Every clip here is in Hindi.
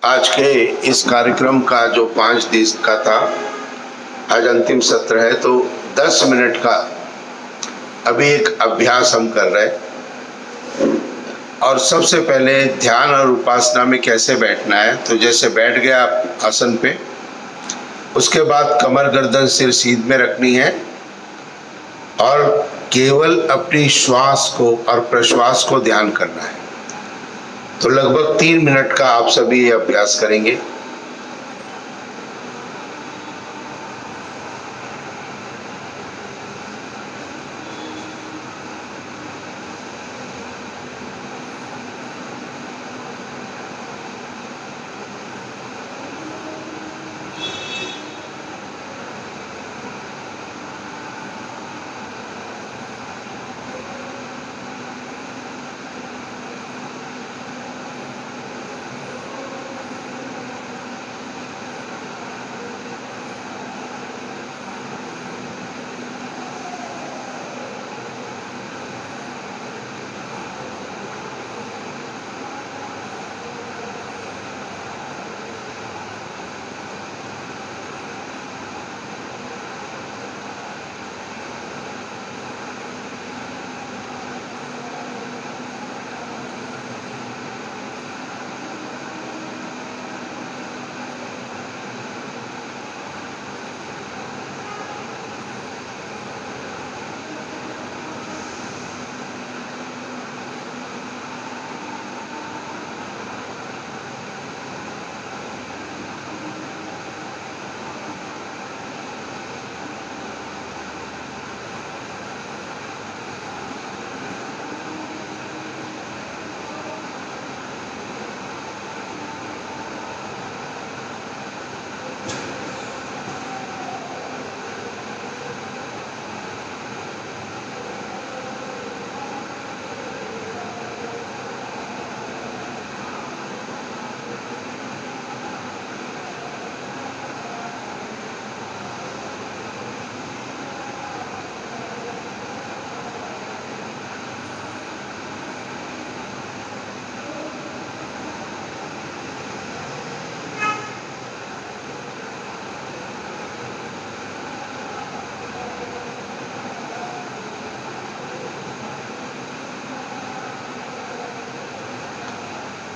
आज के इस कार्यक्रम का जो 5 दिन का था, आज अंतिम सत्र है, तो 10 मिनट का अभी एक अभ्यास हम कर रहे हैं। और सबसे पहले ध्यान और उपासना में कैसे बैठना है, तो जैसे बैठ गया आप आसन पे, उसके बाद कमर गर्दन सिर सीध में रखनी है और केवल अपनी श्वास को और प्रश्वास को ध्यान करना है। तो लगभग 3 मिनट का आप सभी ये अभ्यास करेंगे।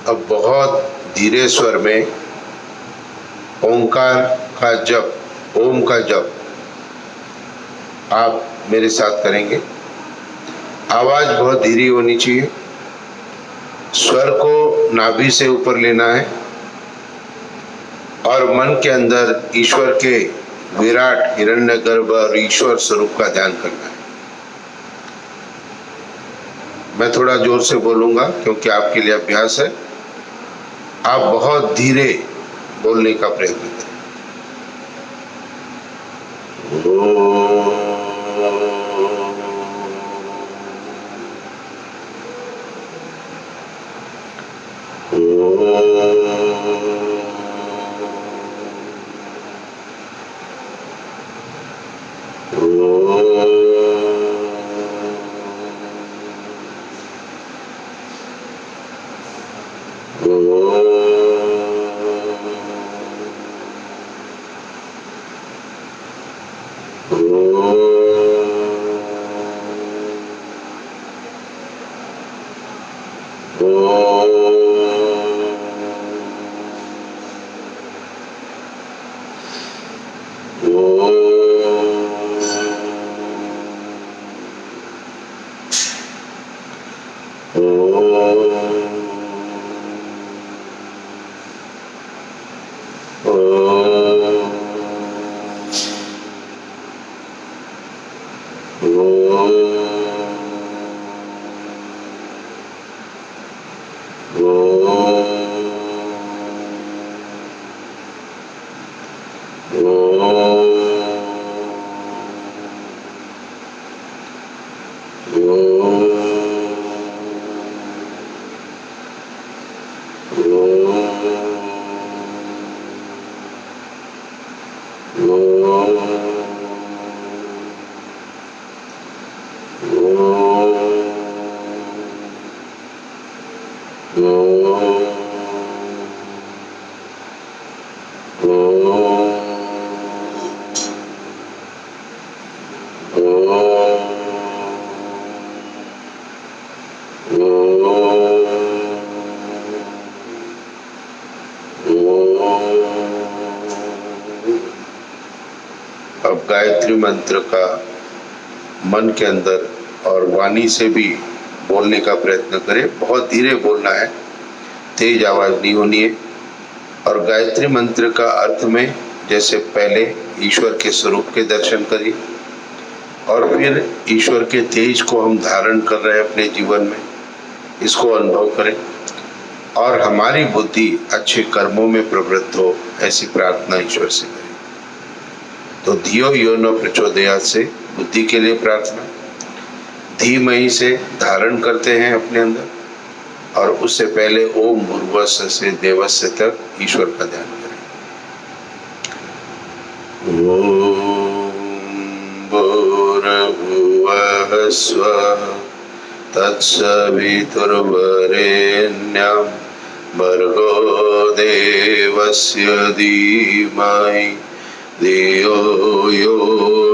अब बहुत धीरे स्वर में ओंकार का जप, ओम का जप आप मेरे साथ करेंगे। आवाज बहुत धीरे होनी चाहिए। स्वर को नाभि से ऊपर लेना है और मन के अंदर ईश्वर के विराट हिरण्यगर्भ और ईश्वर स्वरूप का ध्यान करना है। मैं थोड़ा जोर से बोलूंगा क्योंकि आपके लिए अभ्यास है। आप बहुत धीरे बोलने का प्रयत्न करें। गायत्री मंत्र का मन के अंदर और वाणी से भी बोलने का प्रयत्न करें। बहुत धीरे बोलना है, तेज आवाज नहीं होनी है। और गायत्री मंत्र का अर्थ में जैसे पहले ईश्वर के स्वरूप के दर्शन करिए और फिर ईश्वर के तेज को हम धारण कर रहे हैं अपने जीवन में, इसको अनुभव करें और हमारी बुद्धि अच्छे कर्मों में प्रवृत्त हो, ऐसी प्रार्थना ईश्वर से करें। तो धियो यो न प्रचोदयात् से बुद्धि के लिए प्रार्थना, धीमहि से धारण करते हैं अपने अंदर और उससे पहले ओम भूर्भुवस्सुः से देवस्य तक ईश्वर का ध्यान करें। ओम भूर्भुवः स्वः तत्सवितुर्वरेण्यं भर्गो देवस्य धीमहि धियो यो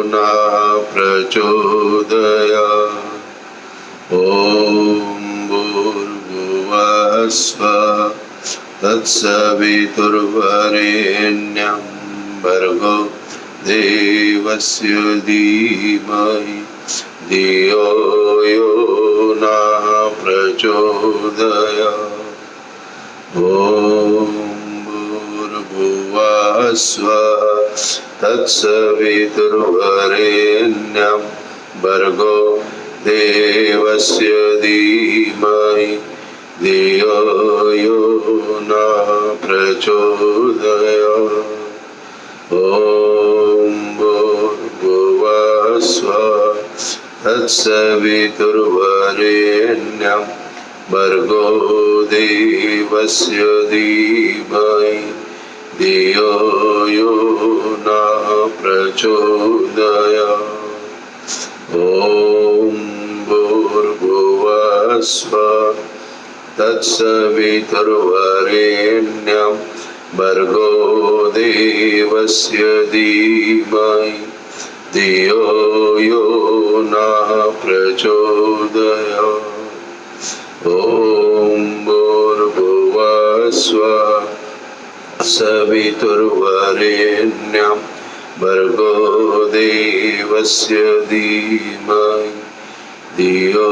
नः प्रचोदयात्। ओम भूर्भुवः स्वः तत्सवितुर्वरेण्यं भर्गो देवस्य धीमहि धियो यो नः प्रचोदयात्। ओम भूर्भुवः स्वः तत्सवितुर्वरेण्यं भर्गो देवस्य धीमहि धियो यो नः प्रचोदयात्। ओम भूर्भुवः स्वः तत्सवितुर्वरेण्यं भर्गो देवस्य धीमहि धियो यो नः प्रचोदयात्। ओम भूर्भुवः स्वः तत्सवितुर्वरेण्यं भर्गो देवस्य धीमहि धियो यो नः प्रचोदयात्। ओम भूर्भुवः स्वः सवितुर्वरेण्यं भर्गो देवस्य धीमहि धियो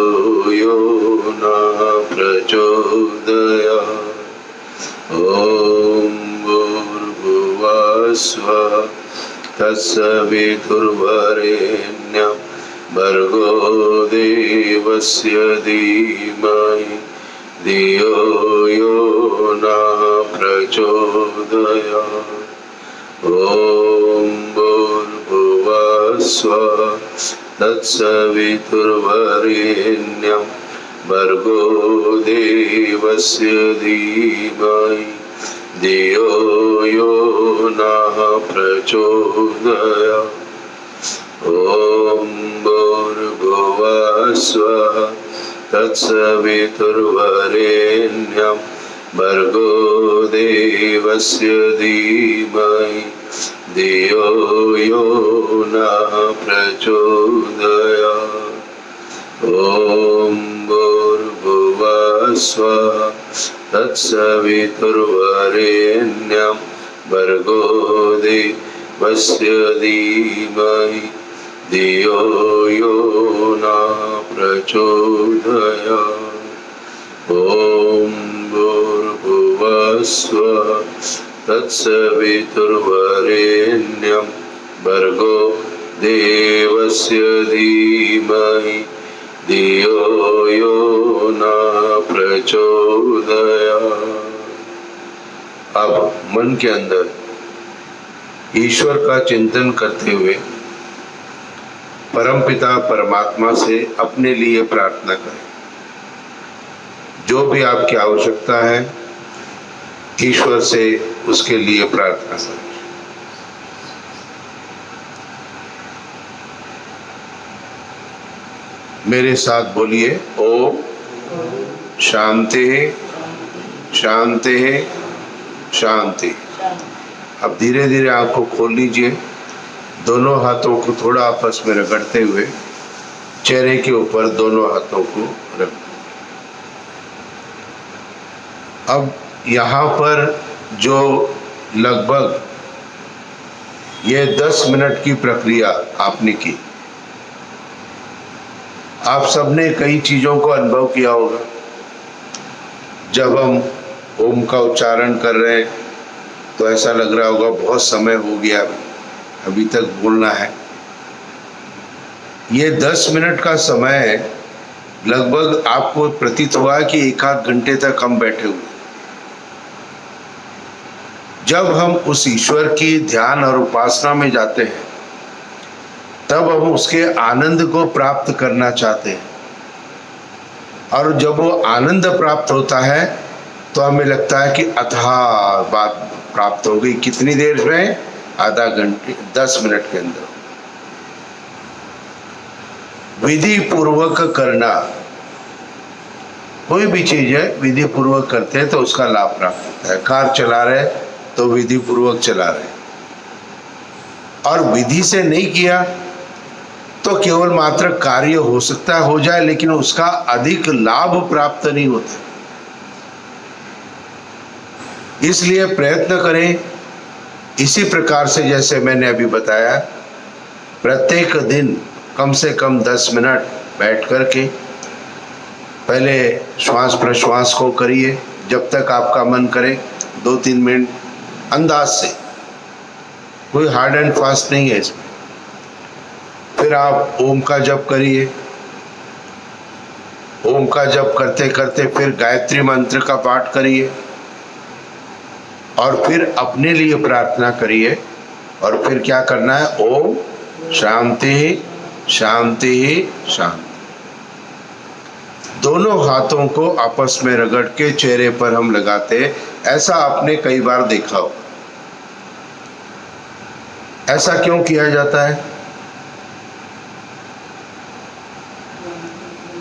यो नः प्रचोदयात्। ओम भूर्भुवः स्वः तत्सवितुर्वरेण्यं भर्गो देवस्य धीमहि धियो यो नः प्रचोदयात्। ओम भूर्भुवः स्वः तत्सवितुर्वरेण्यं भर्गो देवस्य धीमहि धियो यो नः प्रचोदयात्। ओम भूर्भुवः स्वः तत्सवितुर्वरेण्यं भर्गो देवस्य धीमहि धियो यो नः प्रचोदयात्। ओम भूर्भुवः स्वः तत्सवितुर्वरेण्यं भर्गो देवस्य धीमहि धियो यो नः प्रचोदयात्। ओम भूर्भुवः स्वः तत्सवितुर्वरेण्यं भर्गो देवस्य धीमहि धियो यो नः प्रचोदयात्। अब मन के अंदर ईश्वर का चिंतन करते हुए परमपिता परमात्मा से अपने लिए प्रार्थना करें। जो भी आपकी आवश्यकता है ईश्वर से उसके लिए प्रार्थना करें। मेरे साथ बोलिए, ओम शांति शांति शांति। अब धीरे धीरे आंखों खोल लीजिए, दोनों हाथों को थोड़ा आपस में रगड़ते हुए चेहरे के ऊपर दोनों हाथों को रख। अब यहाँ पर जो लगभग ये 10 मिनट की प्रक्रिया आपने की। आप सबने कई चीजों को अनुभव किया होगा। जब हम ओम का उच्चारण कर रहे हैं तो ऐसा लग रहा होगा बहुत समय हो गया, अभी तक बोलना है। ये 10 मिनट का समय है, लगभग आपको प्रतीत हुआ कि 1-8 घंटे तक हम बैठे हुए। जब हम उस ईश्वर की ध्यान और उपासना में जाते हैं तब हम उसके आनंद को प्राप्त करना चाहते हैं, और जब वो आनंद प्राप्त होता है तो हमें लगता है कि अथाह बात प्राप्त हो गई। कितनी देर में? आधा घंटे, 10 मिनट के अंदर। विधि पूर्वक करना, कोई भी चीज है विधि पूर्वक करते हैं तो उसका लाभ प्राप्त होता है। कार चला रहे तो विधि पूर्वक चला रहे, और विधि से नहीं किया तो केवल मात्र कार्य हो सकता है हो जाए, लेकिन उसका अधिक लाभ प्राप्त नहीं होता। इसलिए प्रयत्न करें इसी प्रकार से जैसे मैंने अभी बताया, प्रत्येक दिन कम से कम 10 मिनट बैठ करके पहले श्वास प्रश्वास को करिए, जब तक आपका मन करे 2-3 मिनट अंदाज से, कोई हार्ड एंड फास्ट नहीं है इसमें। फिर आप ओम का जप करिए। ओम का जप करते करते फिर गायत्री मंत्र का पाठ करिए, और फिर अपने लिए प्रार्थना करिए। और फिर क्या करना है? ओम शांति शांति शांति। दोनों हाथों को आपस में रगड़ के चेहरे पर हम लगाते हैं। ऐसा आपने कई बार देखा हो। ऐसा क्यों किया जाता है?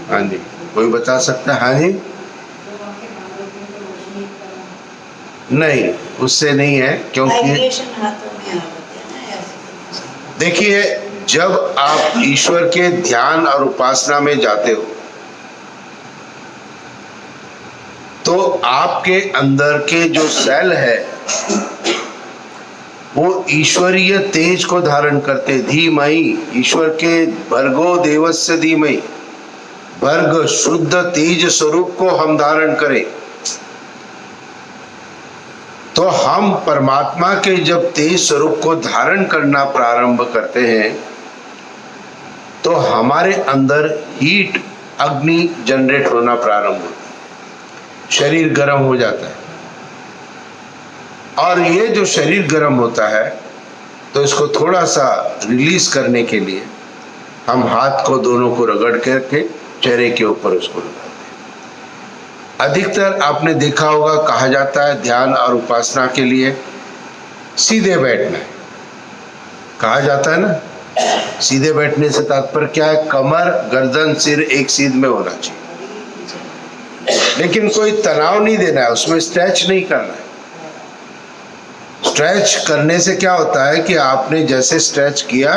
हाँ जी, कोई बता सकता है? हाँ जी, नहीं, उससे नहीं है, क्योंकि देखिए, जब आप ईश्वर के ध्यान और उपासना में जाते हो तो आपके अंदर के जो सेल है वो ईश्वरीय तेज को धारण करते। धीमहि, ईश्वर के भर्गो देवस्य धीमहि, भर्ग शुद्ध तेज स्वरूप को हम धारण करें। तो हम परमात्मा के जब तेज स्वरूप को धारण करना प्रारंभ करते हैं तो हमारे अंदर हीट, अग्नि जनरेट होना प्रारंभ होता है, शरीर गर्म हो जाता है। और ये जो शरीर गर्म होता है तो इसको थोड़ा सा रिलीज करने के लिए हम हाथ को दोनों को रगड़ करके चेहरे के ऊपर उसको लगाते हैं। अधिकतर आपने देखा होगा, कहा जाता है ध्यान और उपासना के लिए सीधे बैठना है, कहा जाता है ना। सीधे बैठने से तात्पर्य क्या है? कमर, गर्दन, सिर एक सीध में होना चाहिए, लेकिन कोई तनाव नहीं देना है, उसमें स्ट्रेच नहीं करना है। स्ट्रेच करने से क्या होता है कि आपने जैसे स्ट्रेच किया,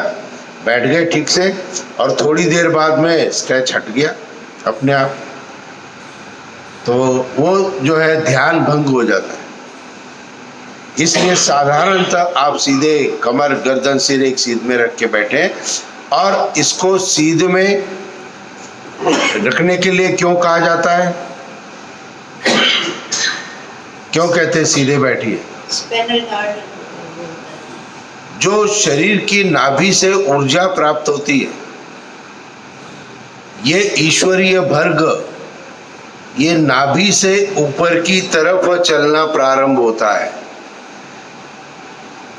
बैठ गए ठीक से, और थोड़ी देर बाद में स्ट्रेच हट गया अपने आप, तो वो जो है ध्यान भंग हो जाता है। इसलिए साधारणतः आप सीधे कमर, गर्दन, सिर एक सीध में रख के बैठे। और इसको सीध में रखने के लिए क्यों कहा जाता है? क्यों कहते हैं सीधे बैठिए? जो शरीर की नाभि से ऊर्जा प्राप्त होती है, ये ईश्वरीय भर्ग, ये नाभि से ऊपर की तरफ चलना प्रारंभ होता है,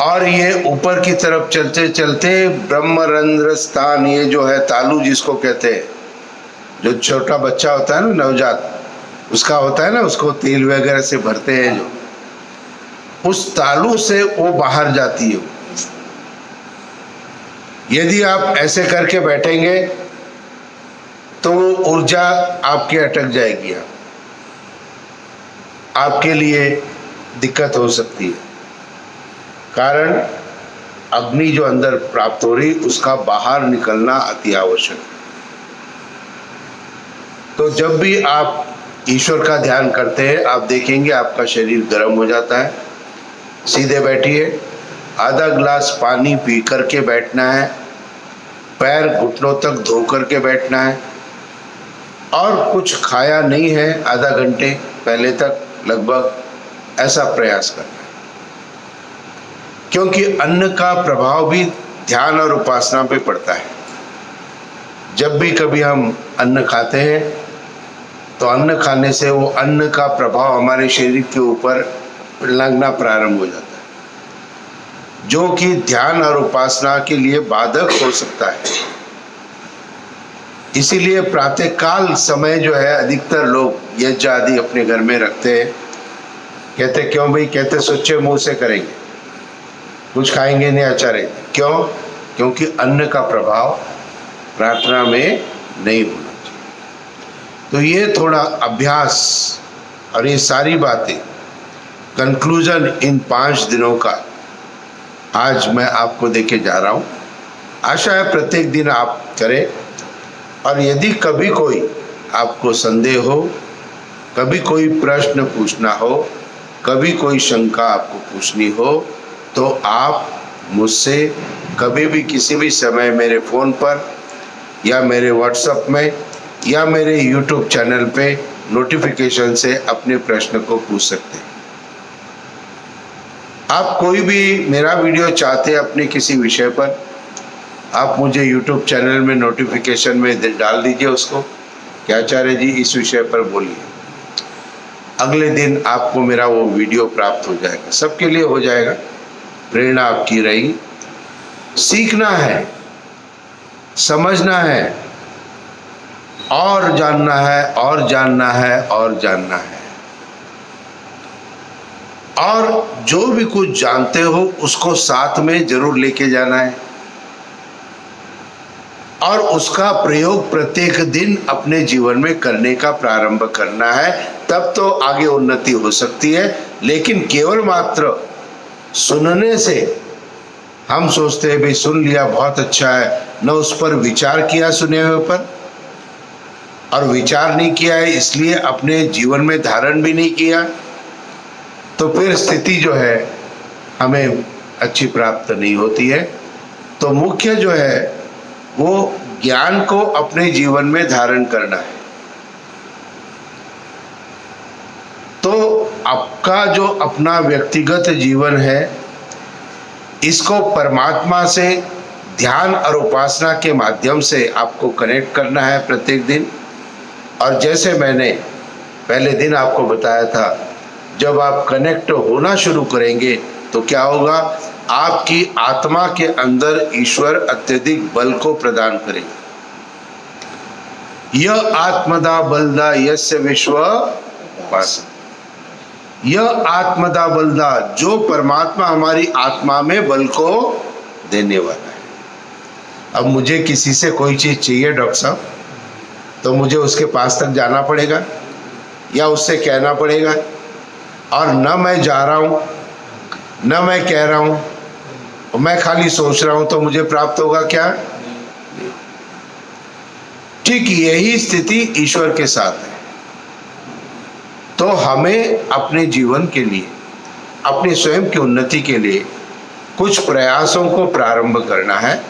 और ये ऊपर की तरफ चलते चलते ब्रह्मरंध्र स्थान, ये जो है तालू जिसको कहते हैं, जो छोटा बच्चा होता है ना, नवजात, उसका होता है ना, उसको तेल वगैरह से भरते हैं, जो उस तालू से वो बाहर जाती है। यदि आप ऐसे करके बैठेंगे तो ऊर्जा आपकी अटक जाएगी, आपके लिए दिक्कत हो सकती है। कारण अग्नि जो अंदर प्राप्त हो रही, उसका बाहर निकलना अति आवश्यक है। तो जब भी आप ईश्वर का ध्यान करते हैं, आप देखेंगे आपका शरीर गर्म हो जाता है। सीधे बैठिए, आधा गिलास पानी पी करके बैठना है, पैर घुटनों तक धो करके बैठना है, और कुछ खाया नहीं है आधा घंटे पहले तक लगभग, ऐसा प्रयास करना है। क्योंकि अन्न का प्रभाव भी ध्यान और उपासना पे पड़ता है। जब भी कभी हम अन्न खाते हैं तो अन्न खाने से वो अन्न का प्रभाव हमारे शरीर के ऊपर लगना प्रारंभ हो जाता है, जो कि ध्यान और उपासना के लिए बाधक हो सकता है। इसीलिए प्रातःकाल समय जो है अधिकतर लोग यज्ञ आदि अपने घर में रखते हैं। कहते क्यों भाई? कहते सोचे मुंह से करेंगे, कुछ खाएंगे नहीं आचार्य। क्यों? क्योंकि अन्न का प्रभाव प्रार्थना में नहीं होना चाहिए। तो ये थोड़ा अभ्यास और ये सारी बातें कंक्लूजन इन 5 दिनों का आज मैं आपको देके जा रहा हूँ। आशा है प्रत्येक दिन आप करें, और यदि कभी कोई आपको संदेह हो, कभी कोई प्रश्न पूछना हो, कभी कोई शंका आपको पूछनी हो, तो आप मुझसे कभी भी किसी भी समय मेरे फ़ोन पर या मेरे व्हाट्सएप में या मेरे यूट्यूब चैनल पे नोटिफिकेशन से अपने प्रश्न को पूछ सकते हैं। आप कोई भी मेरा वीडियो चाहते हैं अपने किसी विषय पर, आप मुझे यूट्यूब चैनल में नोटिफिकेशन में डाल दीजिए उसको कि आचार्य जी इस विषय पर बोलिए। अगले दिन आपको मेरा वो वीडियो प्राप्त हो जाएगा, सबके लिए हो जाएगा। प्रेरणा आपकी रहेगी। सीखना है, समझना है, और जानना है, और जानना है, और जानना है। और जो भी कुछ जानते हो उसको साथ में जरूर लेके जाना है, और उसका प्रयोग प्रत्येक दिन अपने जीवन में करने का प्रारंभ करना है। तब तो आगे उन्नति हो सकती है। लेकिन केवल मात्र सुनने से हम सोचते हैं भाई सुन लिया बहुत अच्छा है, न उस पर विचार किया सुने हुए पर, और विचार नहीं किया है इसलिए अपने जीवन में धारण भी नहीं किया, तो फिर स्थिति जो है हमें अच्छी प्राप्त नहीं होती है। तो मुख्य जो है वो ज्ञान को अपने जीवन में धारण करना है। तो आपका जो अपना व्यक्तिगत जीवन है, इसको परमात्मा से ध्यान और उपासना के माध्यम से आपको कनेक्ट करना है प्रत्येक दिन। और जैसे मैंने पहले दिन आपको बताया था, जब आप कनेक्ट होना शुरू करेंगे तो क्या होगा? आपकी आत्मा के अंदर ईश्वर अत्यधिक बल को प्रदान करेगा। यह आत्मदा बलदा यस्य विश्व उपासना, यह आत्मदा बलदा, जो परमात्मा हमारी आत्मा में बल को देने वाला है। अब मुझे किसी से कोई चीज चाहिए डॉक्टर साहब, तो मुझे उसके पास तक जाना पड़ेगा या उससे कहना पड़ेगा, और न मैं जा रहा हूं न मैं कह रहा हूं, मैं खाली सोच रहा हूं तो मुझे प्राप्त होगा क्या? ठीक यही स्थिति ईश्वर के साथ है। तो हमें अपने जीवन के लिए, अपने स्वयं की उन्नति के लिए कुछ प्रयासों को प्रारंभ करना है,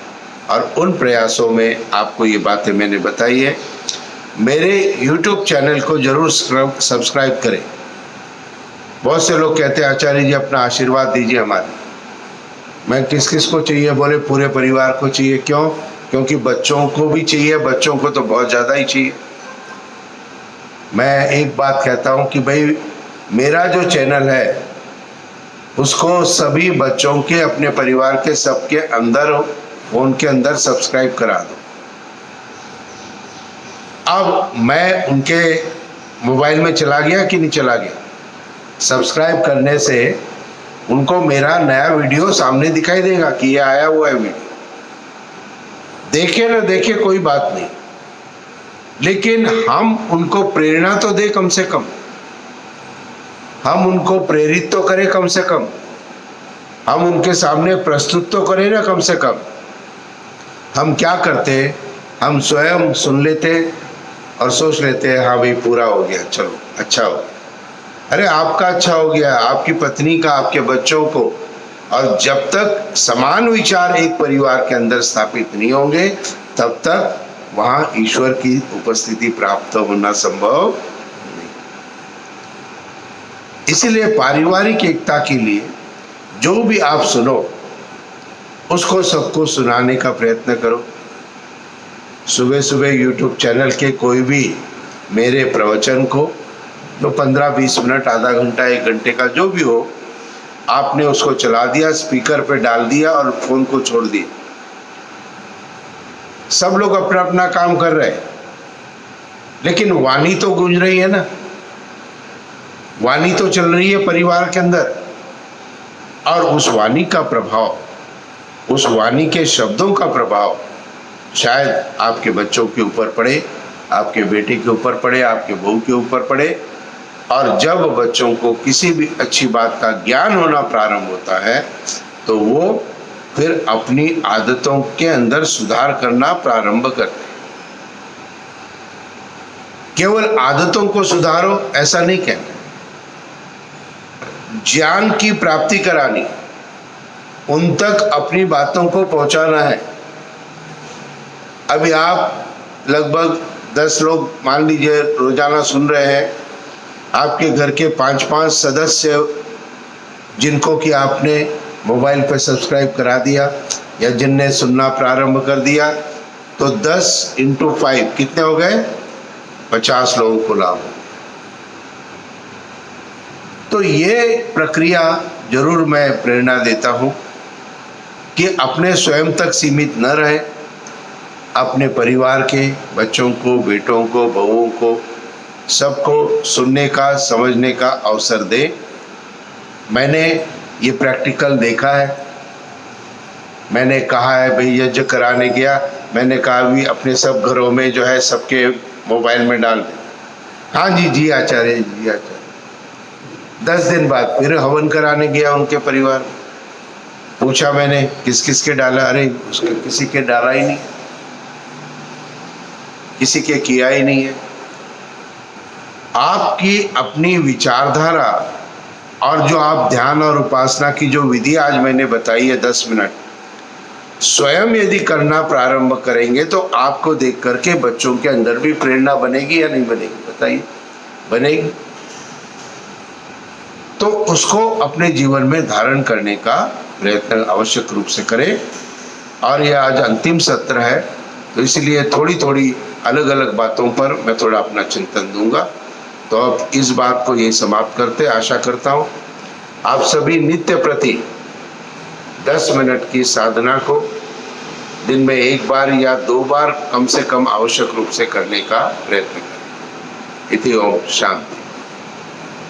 और उन प्रयासों में आपको ये बातें मैंने बताई है। मेरे YouTube चैनल को जरूर सब्सक्राइब करें। बहुत से लोग कहते हैं आचार्य जी अपना आशीर्वाद दीजिए हमारे। मैं किस किस को चाहिए? बोले पूरे परिवार को चाहिए। क्यों? क्योंकि बच्चों को भी चाहिए, बच्चों को तो बहुत ज़्यादा ही चाहिए। मैं एक बात कहता हूँ कि भाई मेरा जो चैनल है उसको सभी बच्चों के, अपने परिवार के सबके अंदर, फोन के अंदर सब्सक्राइब करा दो। अब मैं उनके मोबाइल में चला गया कि नहीं चला गया? सब्सक्राइब करने से उनको मेरा नया वीडियो सामने दिखाई देगा कि ये आया हुआ है वीडियो। देखे ना देखे कोई बात नहीं, लेकिन हम उनको प्रेरणा तो दे, कम से कम हम उनको प्रेरित तो करें, कम से कम हम उनके सामने प्रस्तुत तो करें ना, कम से कम। हम क्या करते? हम स्वयं सुन लेते और सोच लेते हैं हाँ भाई पूरा हो गया, चलो अच्छा हो गया। अरे आपका अच्छा हो गया, आपकी पत्नी का, आपके बच्चों को और जब तक समान विचार एक परिवार के अंदर स्थापित नहीं होंगे तब तक वहां ईश्वर की उपस्थिति प्राप्त होना संभव नहीं। इसलिए पारिवारिक एकता के लिए जो भी आप सुनो उसको सबको सुनाने का प्रयत्न करो। सुबह सुबह YouTube चैनल के कोई भी मेरे प्रवचन को तो 15-20 मिनट, आधा घंटा, 1 घंटे का जो भी हो, आपने उसको चला दिया, स्पीकर पे डाल दिया और फोन को छोड़ दिया। सब लोग अपना अपना काम कर रहे हैं, लेकिन वाणी तो गूंज रही है ना, वाणी तो चल रही है परिवार के अंदर। और उस वाणी का प्रभाव, उस वाणी के शब्दों का प्रभाव शायद आपके बच्चों के ऊपर पड़े, आपके बेटे के ऊपर पड़े, आपके बहू के ऊपर पड़े। और जब बच्चों को किसी भी अच्छी बात का ज्ञान होना प्रारंभ होता है तो वो फिर अपनी आदतों के अंदर सुधार करना प्रारंभ करते हैं। केवल आदतों को सुधारो ऐसा नहीं कहते, ज्ञान की प्राप्ति करानी, उन तक अपनी बातों को पहुंचाना है। अभी आप लगभग 10 लोग मान लीजिए रोजाना सुन रहे हैं, आपके घर के 5-5 सदस्य जिनको कि आपने मोबाइल पर सब्सक्राइब करा दिया या जिनने सुनना प्रारंभ कर दिया, तो 10 × 5 कितने हो गए? 50 लोगों को लाभ। तो ये प्रक्रिया जरूर मैं प्रेरणा देता हूँ कि अपने स्वयं तक सीमित न रहे, अपने परिवार के बच्चों को, बेटों को, बहुओं को, सबको सुनने का, समझने का अवसर दे। मैंने ये प्रैक्टिकल देखा है। मैंने कहा है भाई, यज्ञ कराने गया, मैंने कहा भी अपने सब घरों में जो है सबके मोबाइल में डाल दे। हाँ जी जी आचार्य जी आचार्य। 10 दिन बाद फिर हवन कराने गया उनके परिवार, पूछा मैंने किस किस के डाला? अरे उसके किसी के डाला ही नहीं, किसी के किया ही नहीं है। आपकी अपनी विचारधारा और जो आप ध्यान और उपासना की जो विधि आज मैंने बताई है 10 मिनट, स्वयं यदि करना प्रारंभ करेंगे तो आपको देख करके बच्चों के अंदर भी प्रेरणा बनेगी या नहीं बनेगी? बताइए, बनेगी। तो उसको अपने जीवन में धारण करने का प्रयत्न आवश्यक रूप से करें। और यह आज अंतिम सत्र है, तो इसलिए थोड़ी थोड़ी अलग अलग बातों पर मैं थोड़ा अपना चिंतन दूंगा। तो अब इस बात को यही समाप्त करते, आशा करता हूँ आप सभी नित्य प्रति 10 मिनट की साधना को दिन में 1 बार या 2 बार कम से कम आवश्यक रूप से करने का प्रयत्न करें। इति ओम शांति।